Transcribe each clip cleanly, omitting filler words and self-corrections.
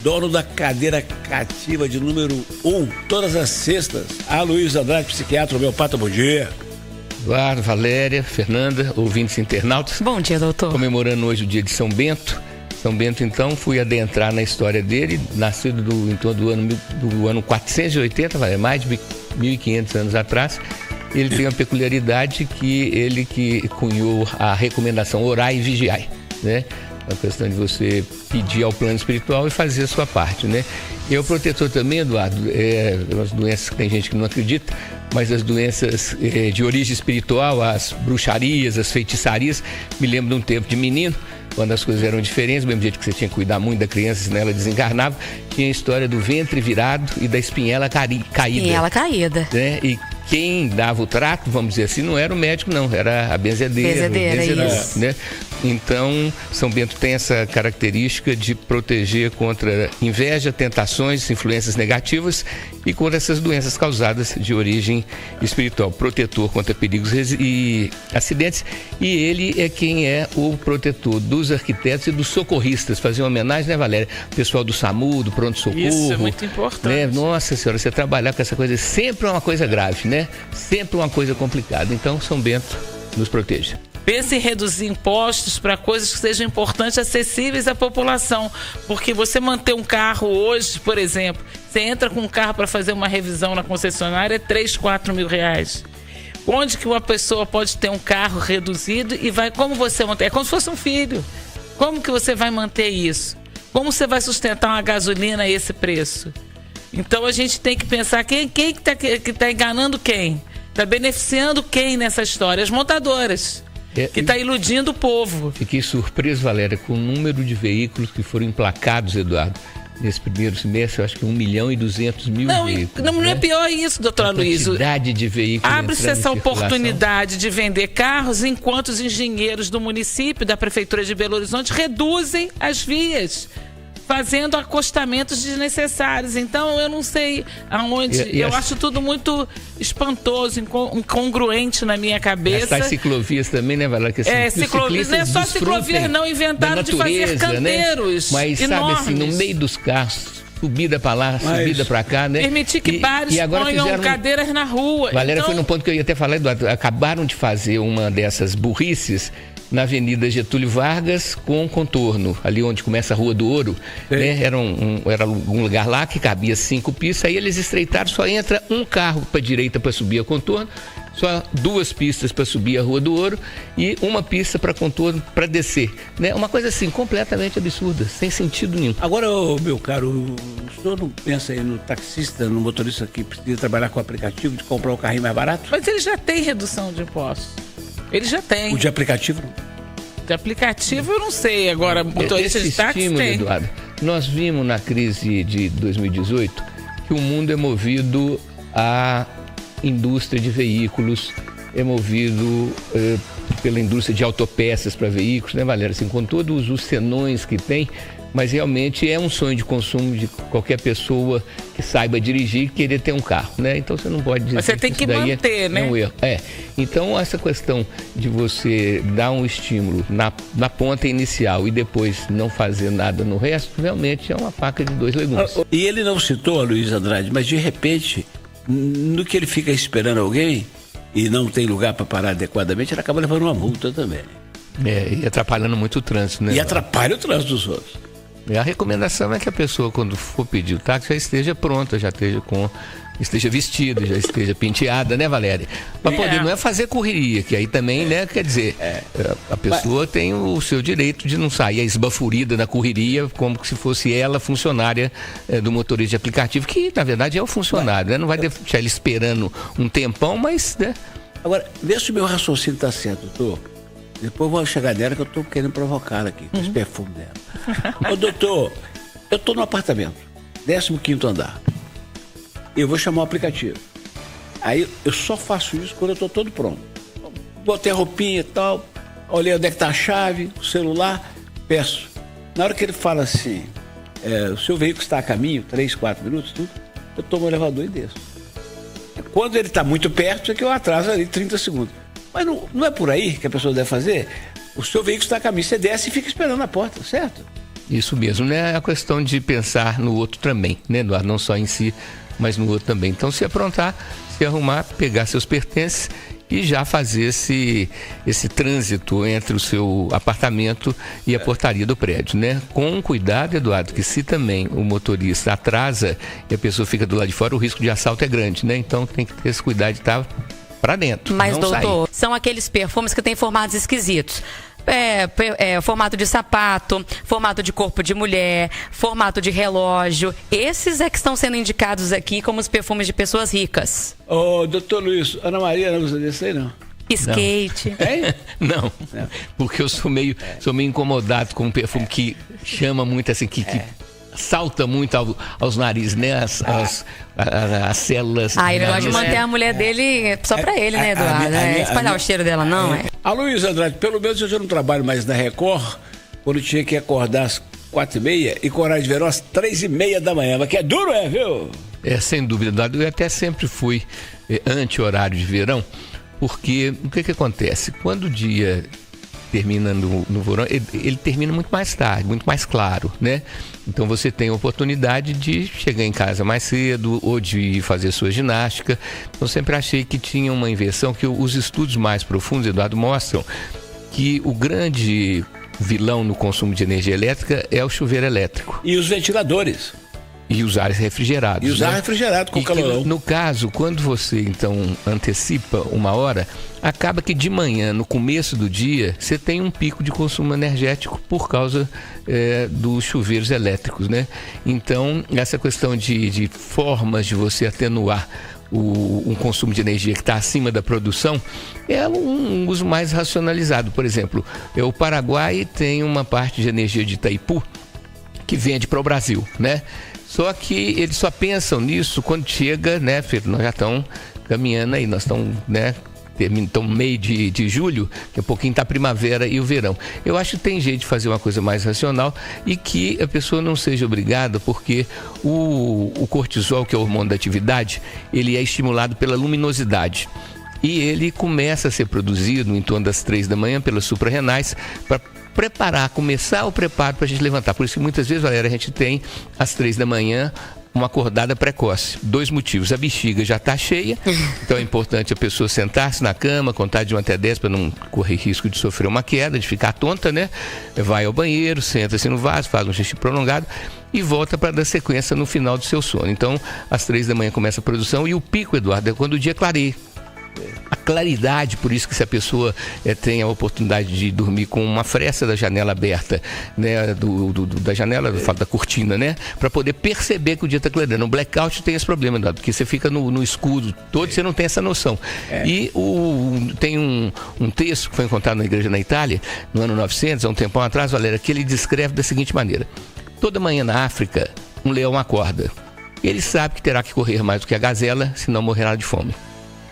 dono da cadeira cativa de número 1, todas as sextas. Luiz Andrade, psiquiatra, homeopata, bom dia. Eduardo, Valéria, Fernanda, ouvintes internautas. Bom dia, doutor. Comemorando hoje o dia de São Bento. São Bento, então, fui adentrar na história dele, nascido em torno do ano 480, mais de 1.500 anos atrás. Ele tem uma peculiaridade que cunhou a recomendação orai e vigiai, né? A questão de você pedir ao plano espiritual e fazer a sua parte, né? E o protetor também, Eduardo, as doenças que tem gente que não acredita, mas as doenças de origem espiritual, as bruxarias, as feitiçarias, me lembro de um tempo de menino, quando as coisas eram diferentes, do mesmo jeito que você tinha que cuidar muito da criança, senão ela desencarnava, tinha a história do ventre virado e da espinhela caída. Espinhela caída. Né? E quem dava o trato, vamos dizer assim, não era o médico, não, era a benzedeira, isso. Né? Então, São Bento tem essa característica de proteger contra inveja, tentações, influências negativas e contra essas doenças causadas de origem espiritual. Protetor contra perigos e acidentes. E ele é quem é o protetor dos arquitetos e dos socorristas. Fazer uma homenagem, né, Valéria? O pessoal do SAMU, do pronto-socorro. Isso é muito importante. Né? Nossa Senhora, você trabalhar com essa coisa sempre é uma coisa grave, né? Sempre uma coisa complicada. Então, São Bento nos proteja. Pense em reduzir impostos para coisas que sejam importantes, acessíveis à população. Porque você manter um carro hoje, por exemplo, você entra com um carro para fazer uma revisão na concessionária, é 3, 4 mil reais. Onde que uma pessoa pode ter um carro reduzido e vai, como você manter? É como se fosse um filho. Como que você vai manter isso? Como você vai sustentar uma gasolina a esse preço? Então a gente tem que pensar quem que tá enganando quem? Está beneficiando quem nessa história? As montadoras. Que está iludindo o povo. Fiquei surpreso, Valéria, com o número de veículos que foram emplacados, Eduardo. Nesse primeiro semestre, eu acho que 1.200.000 veículos. Não é pior isso, doutora Luiz. Quantidade de veículos. Abre-se essa oportunidade de vender carros enquanto os engenheiros do município, da Prefeitura de Belo Horizonte, reduzem as vias, fazendo acostamentos desnecessários. Então, eu não sei aonde... Eu acho tudo muito espantoso, incongruente na minha cabeça. As tais também, né, Valéria? Ciclovias, não é só ciclovias, não. Inventaram de fazer canteiros, né? Mas, enormes. sabe assim, no meio dos carros, subida pra lá, subida pra cá, né? Permitir que bares ponham cadeiras na rua. Valéria, foi num ponto que eu ia até falar, Eduardo. Acabaram de fazer uma dessas burrices na Avenida Getúlio Vargas com contorno, ali onde começa a Rua do Ouro, né? Era um lugar lá que cabia 5 pistas, aí eles estreitaram, só entra um carro para a direita para subir a contorno, só 2 pistas para subir a Rua do Ouro e uma pista para contorno para descer, né? Uma coisa assim, completamente absurda, sem sentido nenhum. Agora, meu caro, o senhor não pensa aí no taxista, no motorista que precisa trabalhar com o aplicativo, de comprar um carrinho mais barato? Mas ele já tem redução de impostos. Ele já tem. O de aplicativo? De aplicativo eu não sei. Agora, motorista de táxi tem. Eduardo, nós vimos na crise de 2018 que o mundo é movido à indústria de veículos, é movido pela indústria de autopeças para veículos, né, Valéria? Assim, com todos os senões que tem, mas realmente é um sonho de consumo de qualquer pessoa que saiba dirigir e querer ter um carro, né? Então você não pode dizer. Mas você tem que manter, né? É um erro. Então essa questão de você dar um estímulo na ponta inicial e depois não fazer nada no resto, realmente é uma faca de 2 legumes. E ele não citou a Luiz Andrade, mas de repente, no que ele fica esperando alguém e não tem lugar para parar adequadamente, ele acaba levando uma multa também. E atrapalhando muito o trânsito, né? E atrapalha o trânsito dos outros. E a recomendação é que a pessoa, quando for pedir o táxi, já esteja pronta, já esteja vestida, já esteja penteada, né, Valéria? Para poder, não é fazer correria, que aí também, né, quer dizer, a pessoa tem o seu direito de não sair esbafurida na correria, como se fosse ela funcionária do motorista de aplicativo, que na verdade é o funcionário, né? Não vai deixar ele esperando um tempão, mas, né? Agora, vê se o meu raciocínio está certo, doutor. Depois eu vou chegar nela que eu estou querendo provocar aqui, com esse perfume dela. Ô, doutor, eu estou no apartamento, 15º andar. Eu vou chamar o aplicativo. Aí eu só faço isso quando eu estou todo pronto. Botei a roupinha e tal, olhei onde é que está a chave, o celular, peço. Na hora que ele fala assim, o seu veículo está a caminho, 3, 4 minutos, tudo, eu tomo o elevador e desço. Quando ele está muito perto, é que eu atraso ali 30 segundos. Mas não é por aí que a pessoa deve fazer? O seu veículo está a caminho, você desce e fica esperando na porta, certo? Isso mesmo, né? É a questão de pensar no outro também, né, Eduardo? Não só em si, mas no outro também. Então, se aprontar, se arrumar, pegar seus pertences e já fazer esse trânsito entre o seu apartamento e a portaria do prédio, né? Com cuidado, Eduardo, que se também o motorista atrasa e a pessoa fica do lado de fora, o risco de assalto é grande, né? Então tem que ter esse cuidado de estar para dentro. Mas, não doutor, sair. são aqueles perfumes que têm formatos esquisitos. Formato de sapato, formato de corpo de mulher, formato de relógio. Esses é que estão sendo indicados aqui como os perfumes de pessoas ricas. Ô, doutor Luiz, Ana Maria não usa desse aí, não? Skate. Hein? Não, porque eu sou meio incomodado com um perfume que chama muito assim, que salta muito aos narizes, né? As células. Ele gosta de manter a mulher dele só pra ele, né, Eduardo? Espalhar o cheiro dela, não, A Luiz Andrade, pelo menos eu já não trabalho mais na Record, quando tinha que acordar às 4h30 e coragem de verão às 3h30 da manhã. Mas que é duro, viu? Sem dúvida, Eduardo. Eu até sempre fui anti-horário de verão, porque o que acontece? Quando o dia termina no verão, ele termina muito mais tarde, muito mais claro, né? Então você tem a oportunidade de chegar em casa mais cedo ou de fazer sua ginástica. Então sempre achei que tinha uma inversão, que os estudos mais profundos, Eduardo, mostram que o grande vilão no consumo de energia elétrica é o chuveiro elétrico. E os ventiladores. E os ares refrigerados. E os ar refrigerados com calorão. No caso, quando você então antecipa uma hora, acaba que de manhã, no começo do dia, você tem um pico de consumo energético por causa dos chuveiros elétricos, né? Então, essa questão de formas de você atenuar um consumo de energia que está acima da produção é um uso mais racionalizado. Por exemplo, o Paraguai tem uma parte de energia de Itaipu que vende para o Brasil, né? Só que eles só pensam nisso quando chega, né, Pedro? Nós já estamos caminhando aí, nós estamos, né, terminamos meio de julho, daqui a pouquinho está a primavera e o verão. Eu acho que tem jeito de fazer uma coisa mais racional e que a pessoa não seja obrigada, porque o cortisol, que é o hormônio da atividade, ele é estimulado pela luminosidade. E ele começa a ser produzido em torno das 3 da manhã pelas suprarrenais para começar o preparo para a gente levantar. Por isso que muitas vezes, Valéria, a gente tem às 3 da manhã uma acordada precoce. 2 motivos: a bexiga já está cheia, então é importante a pessoa sentar-se na cama, contar de 1 até 10 para não correr risco de sofrer uma queda, de ficar tonta, né? Vai ao banheiro, senta-se no vaso, faz um xixi prolongado e volta para dar sequência no final do seu sono. Então, às 3 da manhã começa a produção e o pico, Eduardo, é quando o dia clareia. A claridade, por isso que se a pessoa tem a oportunidade de dormir com uma fresta da janela aberta, né, da janela, da cortina, né, para poder perceber que o dia está clareando. No blackout tem esse problema, Eduardo, porque você fica no escuro todo, você não tem essa noção. E tem um texto que foi encontrado na igreja na Itália, no ano 900, há um tempão atrás, Valéria, que ele descreve da seguinte maneira: toda manhã na África, um leão acorda. Ele sabe que terá que correr mais do que a gazela, senão morrerá de fome.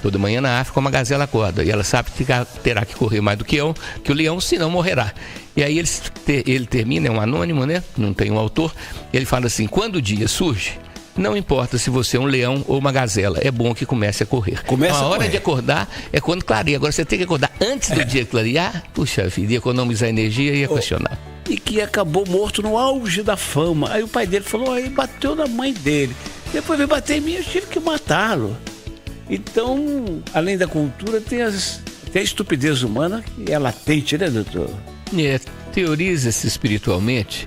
Toda manhã na África uma gazela acorda e ela sabe que terá que correr mais do que o leão, senão morrerá. E aí ele termina, é um anônimo, né? Não tem um autor. Ele fala assim: quando o dia surge, não importa se você é um leão ou uma gazela, é bom que comece a correr. A hora de acordar é quando clareia. Agora você tem que acordar antes do dia clarear. Puxa vida, ia economizar energia e ia questionar. E que acabou morto no auge da fama. Aí o pai dele falou: ele bateu na mãe dele. Depois veio bater em mim, eu tive que matá-lo. Então, além da cultura, tem a estupidez humana, que é latente, né, doutor? Teoriza-se espiritualmente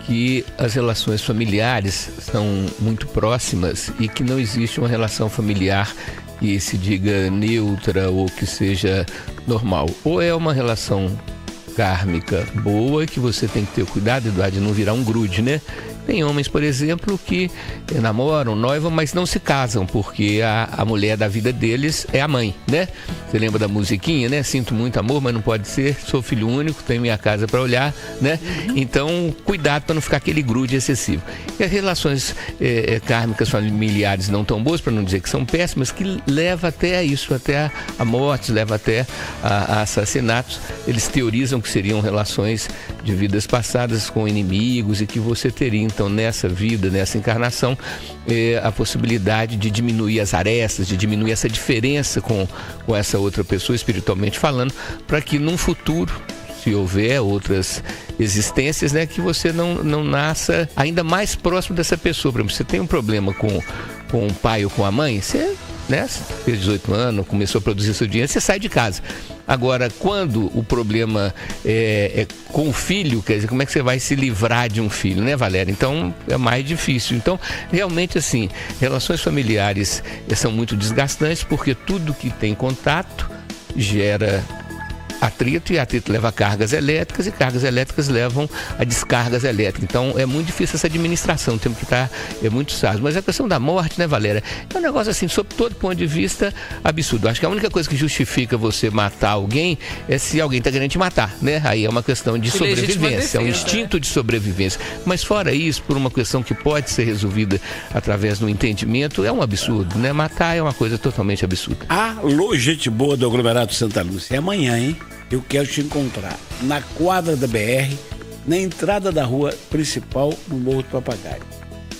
que as relações familiares são muito próximas e que não existe uma relação familiar que se diga neutra ou que seja normal. Ou é uma relação kármica boa, que você tem que ter cuidado, Eduardo, de não virar um grude, né? Tem homens, por exemplo, que namoram, noivam, mas não se casam, porque a mulher da vida deles é a mãe, né? Você lembra da musiquinha, né? Sinto muito amor, mas não pode ser, sou filho único, tenho minha casa para olhar, né? Então, cuidado para não ficar aquele grude excessivo. E as relações kármicas familiares não tão boas, para não dizer que são péssimas, que leva até a isso, até a morte, leva até a assassinatos. Eles teorizam que seriam relações de vidas passadas com inimigos e que você teria, então, nessa vida, nessa encarnação, a possibilidade de diminuir as arestas, de diminuir essa diferença com essa outra pessoa, espiritualmente falando, para que num futuro, se houver outras existências, né, que você não nasça ainda mais próximo dessa pessoa. Por exemplo, você tem um problema com o pai ou com a mãe, você, né, fez 18 anos, começou a produzir seu dinheiro, você sai de casa. Agora, quando o problema é com o filho, quer dizer, como é que você vai se livrar de um filho, né, Valéria? Então, é mais difícil. Então, realmente, assim, relações familiares são muito desgastantes, porque tudo que tem contato gera atrito, e atrito leva a cargas elétricas, e cargas elétricas levam a descargas elétricas. Então é muito difícil essa administração, temos que estar muito sábios. Mas a questão da morte, né, Valéria, é um negócio assim, sob todo ponto de vista, absurdo. Acho que a única coisa que justifica você matar alguém é se alguém está querendo te matar, né? Aí é uma questão de sobrevivência, é um instinto de sobrevivência. Mas fora isso, por uma questão que pode ser resolvida através do entendimento, é um absurdo, né? Matar é uma coisa totalmente absurda. Alô, gente boa do aglomerado Santa Lúcia. É amanhã, hein? Eu quero te encontrar na quadra da BR, na entrada da rua principal, no Morro do Papagaio.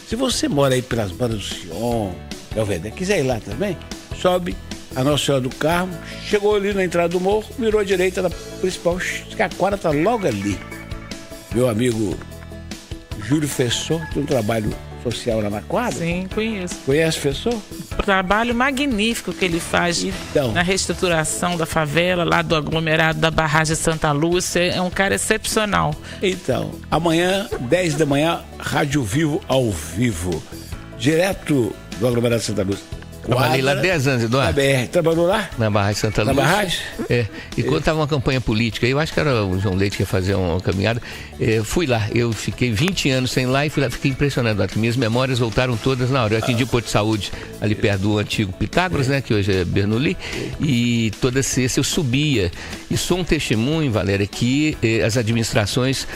Se você mora aí pelas bandas do Sion, Belvedere, quiser ir lá também, sobe a Nossa Senhora do Carmo, chegou ali na entrada do morro, virou à direita da principal, que a quadra tá logo ali. Meu amigo Júlio Fessor tem um trabalho social lá na quadra? Sim, conheço. Conhece Fessor? Trabalho magnífico que ele faz na reestruturação da favela, lá do aglomerado da barragem Santa Lúcia. É um cara excepcional. Então, amanhã, 10 da manhã, Rádio Vivo ao vivo. Direto do aglomerado Santa Lúcia. Trabalhei lá 10 anos, Eduardo. Na BR. Trabalhou lá? Na barragem Santa Lúcia. Na barragem? É. E quando estava uma campanha política, eu acho que era o João Leite que ia fazer uma caminhada, fui lá. Eu fiquei 20 anos sem ir lá e fui lá, fiquei impressionado. Eduardo, que minhas memórias voltaram todas na hora. Eu atendi o Porto de Saúde, ali perto do antigo Pitágoras, né, que hoje é Bernoulli, e toda sexta eu subia. E sou um testemunho, Valéria, que as administrações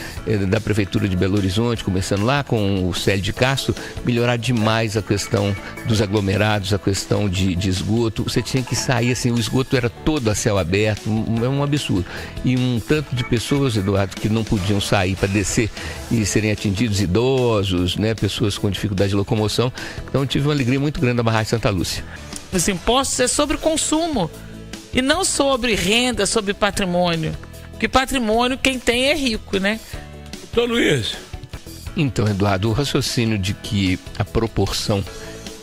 da Prefeitura de Belo Horizonte, começando lá com o Célio de Castro, melhoraram demais a questão dos aglomerados, a questão de esgoto. Você tinha que sair assim, o esgoto era todo a céu aberto, é um absurdo. E um tanto de pessoas, Eduardo, que não podiam sair para descer e serem atingidos, idosos, né, pessoas com dificuldade de locomoção. Então eu tive uma alegria muito grande da barragem Santa Lúcia. Os impostos é sobre consumo e não sobre renda, sobre patrimônio. Porque patrimônio quem tem é rico, né? Doutor Luiz. Então, Eduardo, o raciocínio de que a proporção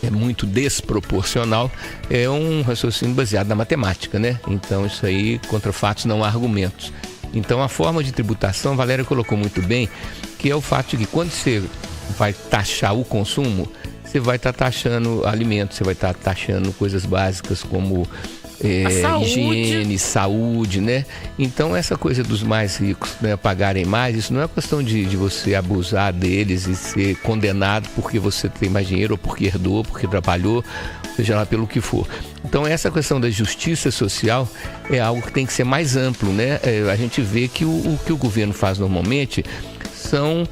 é muito desproporcional é um raciocínio baseado na matemática, né? Então isso aí, contra fatos não há argumentos. Então a forma de tributação, a Valéria colocou muito bem, que é o fato de que quando você vai taxar o consumo, você vai estar taxando alimentos, você vai estar taxando coisas básicas como higiene, saúde, né? Então essa coisa dos mais ricos, né, pagarem mais, isso não é questão de você abusar deles e ser condenado porque você tem mais dinheiro, ou porque herdou, porque trabalhou, seja lá pelo que for. Então essa questão da justiça social é algo que tem que ser mais amplo, né? A gente vê que o que o governo faz normalmente são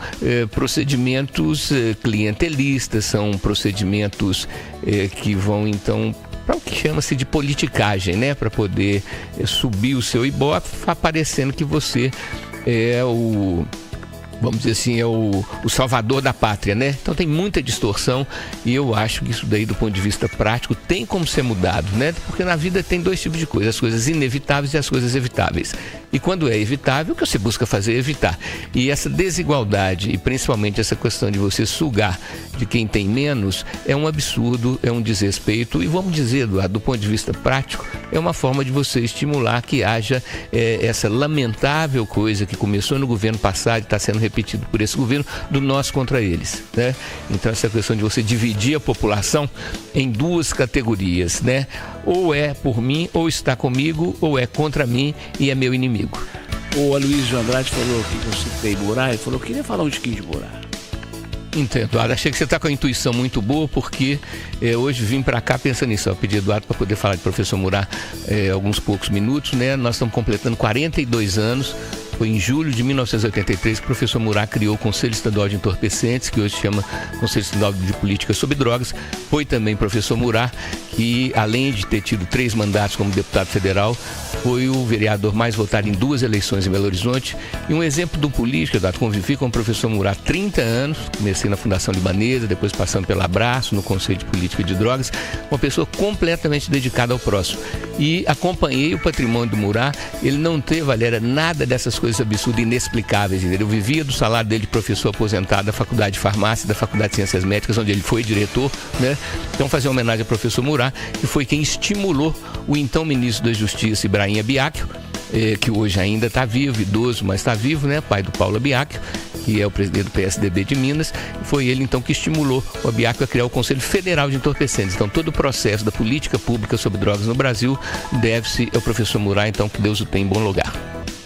procedimentos clientelistas, são procedimentos que vão então para o que chama-se de politicagem, né? Para poder subir o seu Ibope, aparecendo que você é o, vamos dizer assim, é o salvador da pátria, né? Então tem muita distorção e eu acho que isso daí, do ponto de vista prático, tem como ser mudado, né? Porque na vida tem dois tipos de coisas, as coisas inevitáveis e as coisas evitáveis. E quando é evitável, o que você busca fazer é evitar. E essa desigualdade, e principalmente essa questão de você sugar de quem tem menos, é um absurdo, é um desrespeito. E vamos dizer, Eduardo, do ponto de vista prático, é uma forma de você estimular que haja essa lamentável coisa que começou no governo passado e está sendo repetido por esse governo, do nós contra eles, né? Então essa questão de você dividir a população em duas categorias, né? Ou é por mim, ou está comigo, ou é contra mim e é meu inimigo. O Aloysio Andrade falou que você tem Morar, ele falou que queria falar um tiquinho de Morar. Então, Eduardo, achei que você está com a intuição muito boa, porque hoje vim para cá pensando nisso. Eu pedi Eduardo para poder falar de professor Murat alguns poucos minutos, né? Nós estamos completando 42 anos. Foi em julho de 1983 que o professor Murat criou o Conselho Estadual de Entorpecentes, que hoje se chama Conselho Estadual de Política sobre Drogas. Foi também professor Murat que, além de ter tido 3 mandatos como deputado federal, foi o vereador mais votado em 2 eleições em Belo Horizonte. E um exemplo do político, Eduardo, convivi com o professor Murat há 30 anos, comecei na Fundação Libanesa, depois passando pelo Abraço, no Conselho de Política de Drogas, uma pessoa completamente dedicada ao próximo. E acompanhei o patrimônio do Murat, ele não teve, Valéria, nada dessas coisas absurdas e inexplicáveis. Eu vivia do salário dele de professor aposentado da Faculdade de Farmácia, da Faculdade de Ciências Médicas, onde ele foi diretor, né? Então, fazer uma homenagem ao professor Murat, que foi quem estimulou o então ministro da Justiça, Ibrahim Abiacchio, que hoje ainda está vivo, idoso, mas está vivo, né? Pai do Paulo Abiacchio, que é o presidente do PSDB de Minas. Foi ele, então, que estimulou o Abiacchio a criar o Conselho Federal de Entorpecentes. Então, todo o processo da política pública sobre drogas no Brasil deve-se ao professor Murat, então, que Deus o tenha em bom lugar.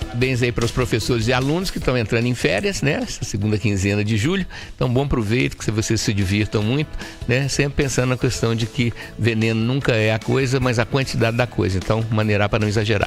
Parabéns aí para os professores e alunos que estão entrando em férias, né? Essa segunda quinzena de julho. Então, bom proveito, que vocês se divirtam muito, né? Sempre pensando na questão de que veneno nunca é a coisa, mas a quantidade da coisa. Então, maneirar para não exagerar.